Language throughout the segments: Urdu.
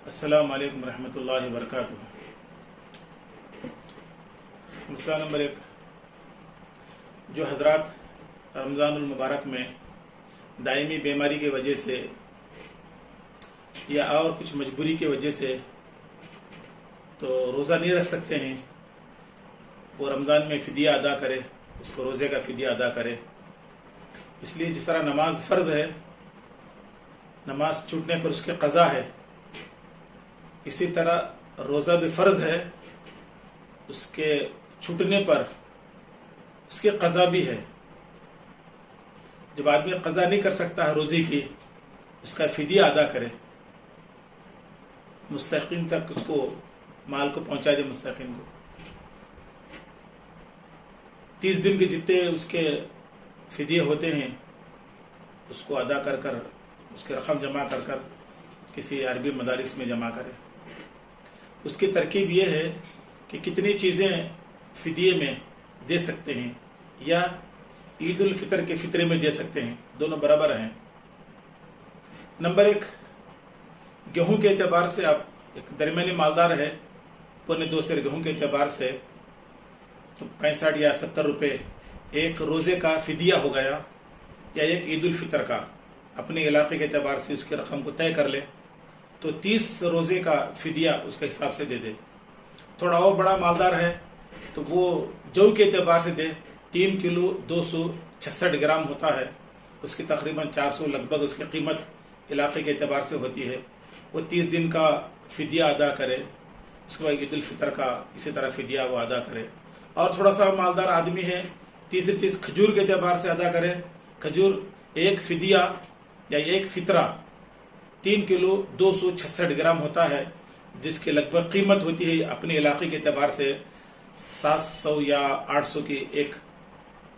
السلام علیکم ورحمۃ اللہ وبرکاتہ۔ مسئلہ نمبر 1، جو حضرات رمضان المبارک میں دائمی بیماری کی وجہ سے یا اور کچھ مجبوری کی وجہ سے تو روزہ نہیں رکھ سکتے ہیں، وہ رمضان میں فدیہ ادا کرے، اس کو روزے کا فدیہ ادا کرے۔ اس لیے جس طرح نماز فرض ہے، نماز چھوٹنے پر اس کی قضا ہے، اسی طرح روزہ بھی فرض ہے، اس کے چھوٹنے پر اس کی قضا بھی ہے۔ جب آدمی قضا نہیں کر سکتا ہے روزے کی، اس کا فدیہ ادا کرے، مستحقین تک اس کو مال کو پہنچا دے، مستحقین کو 30 دن کے جتنے اس کے فدیے ہوتے ہیں اس کو ادا کر کر اس کی رقم جمع کر کر کسی عربی مدارس میں جمع کرے۔ اس کی ترکیب یہ ہے کہ کتنی چیزیں فدیے میں دے سکتے ہیں یا عید الفطر کے فطرے میں دے سکتے ہیں، دونوں برابر ہیں۔ نمبر 1، گیہوں کے اعتبار سے آپ ایک درمیانی مالدار ہے، 1.25 سیر گیہوں کے اعتبار سے تو 65 یا 70 روپے ایک روزے کا فدیہ ہو گیا، یا ایک عید الفطر کا اپنے علاقے کے اعتبار سے اس کی رقم کو طے کر لے تو 30 روزے کا فدیہ اس کے حساب سے دے دے۔ تھوڑا اور بڑا مالدار ہے تو وہ جو کے اعتبار سے دے، 3 کلو 266 گرام ہوتا ہے، اس کی تقریباً 400 لگ بھگ اس کی قیمت علاقے کے اعتبار سے ہوتی ہے، وہ 30 دن کا فدیہ ادا کرے، اس کے بعد عید الفطر کا اسی طرح فدیہ وہ ادا کرے۔ اور تھوڑا سا مالدار آدمی ہے، تیسری چیز کھجور کے اعتبار سے ادا کرے۔ کھجور ایک فدیہ یا ایک فطرہ 3 کلو 266 گرام ہوتا ہے، جس کی لگ بھگ قیمت ہوتی ہے اپنے علاقے کے اعتبار سے 700 یا 800 کی ایک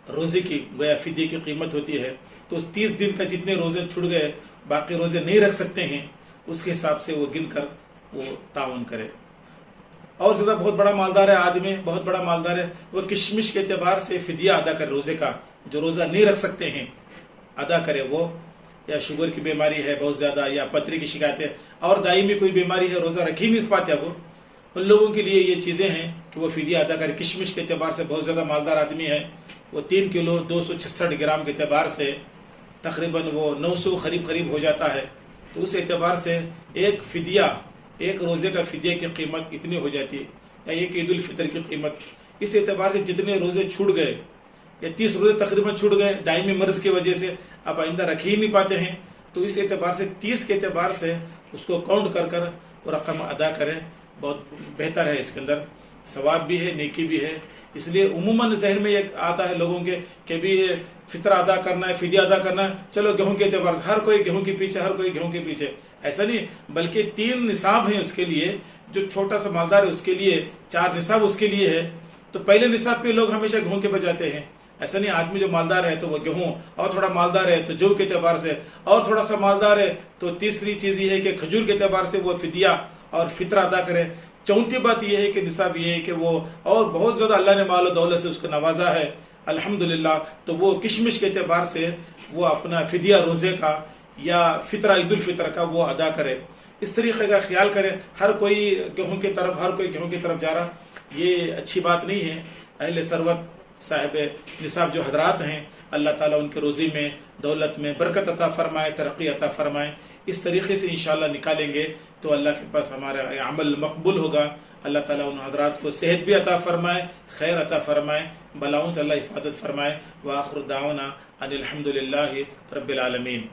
روزے کی گویا فدیے کی قیمت ہوتی ہے۔ تو اس 30 دن کا جتنے روزے چھوٹ گئے، باقی روزے نہیں رکھ سکتے ہیں، اس کے حساب سے وہ گن کر وہ تعاون کرے۔ اور زیادہ بہت بڑا مالدار ہے آدمی، بہت بڑا مالدار ہے، وہ کشمش کے اعتبار سے فدیہ ادا کرے، روزے کا جو روزہ نہیں رکھ سکتے ہیں ادا کرے۔ وہ یا شوگر کی بیماری ہے بہت زیادہ، یا پتری کی شکایت ہے، اور دائمی کوئی بیماری ہے، روزہ رکھ ہی نہیں پاتے، وہ ان لوگوں کے لیے یہ چیزیں ہیں کہ وہ فدیہ ادا کرے۔ کشمش کے اعتبار سے بہت زیادہ مالدار آدمی ہے، وہ 3 کلو 266 گرام کے اعتبار سے تقریباً وہ 900 قریب ہو جاتا ہے، تو اس اعتبار سے ایک فدیہ، ایک روزے کا فدیہ کی قیمت اتنی ہو جاتی ہے، یا ایک عید الفطر کی قیمت۔ اس اعتبار سے جتنے روزے چھوٹ گئے، یا 30 روزے تقریباً چھوٹ گئے دائمی مرض کی وجہ سے، اب آئندہ رکھ ہی نہیں پاتے ہیں، تو اس اعتبار سے 30 کے اعتبار سے اس کو کاؤنٹ کر کر وہ رقم ادا کریں، بہت بہتر ہے۔ اس کے اندر ثواب بھی ہے، نیکی بھی ہے۔ اس لیے عموماً ذہن میں یہ آتا ہے لوگوں کے کہ بھی فطرہ ادا کرنا ہے، فدیہ ادا کرنا ہے، چلو گیہوں کے اعتبار سے ہر کوئی گیہوں کے پیچھے، ہر کوئی گیہوں کے پیچھے، ایسا نہیں، بلکہ 3 نصاب ہیں اس کے لیے۔ جو چھوٹا سا مالدار ہے اس کے لیے 4 نصاب اس کے لیے ہے، تو پہلے نصاب پہ لوگ ہمیشہ گیہوں کے بجاتے ہیں۔ ایسا نہیں، آدمی جو مالدار ہے تو وہ گیہوں، اور تھوڑا مالدار ہے تو جو کے اعتبار سے، اور تھوڑا سا مالدار ہے تو تیسری چیز یہ ہے کہ کھجور کے اعتبار سے وہ فدیہ اور فطرہ ادا کرے۔ چوتھی بات یہ ہے کہ نصاب یہ ہے کہ وہ اور بہت زیادہ اللہ نے مال و دولت سے اس کو نوازا ہے الحمدللہ، تو وہ کشمش کے اعتبار سے وہ اپنا فدیہ روزے کا یا فطرہ عید الفطر کا وہ ادا کرے۔ اس طریقے کا خیال کرے، ہر کوئی گیہوں کی طرف جا رہا، یہ اچھی بات نہیں ہے۔ اہل ثروت صاحب نصاب جو حضرات ہیں، اللہ تعالیٰ ان کے روزی میں، دولت میں برکت عطا فرمائے، ترقی عطا فرمائے۔ اس طریقے سے انشاءاللہ نکالیں گے تو اللہ کے پاس ہمارا عمل مقبول ہوگا۔ اللہ تعالیٰ ان حضرات کو صحت بھی عطا فرمائے، خیر عطا فرمائے، بلاؤں سے اللہ حفاظت فرمائے۔ وآخر دعوانا ان الحمدللہ رب العالمین۔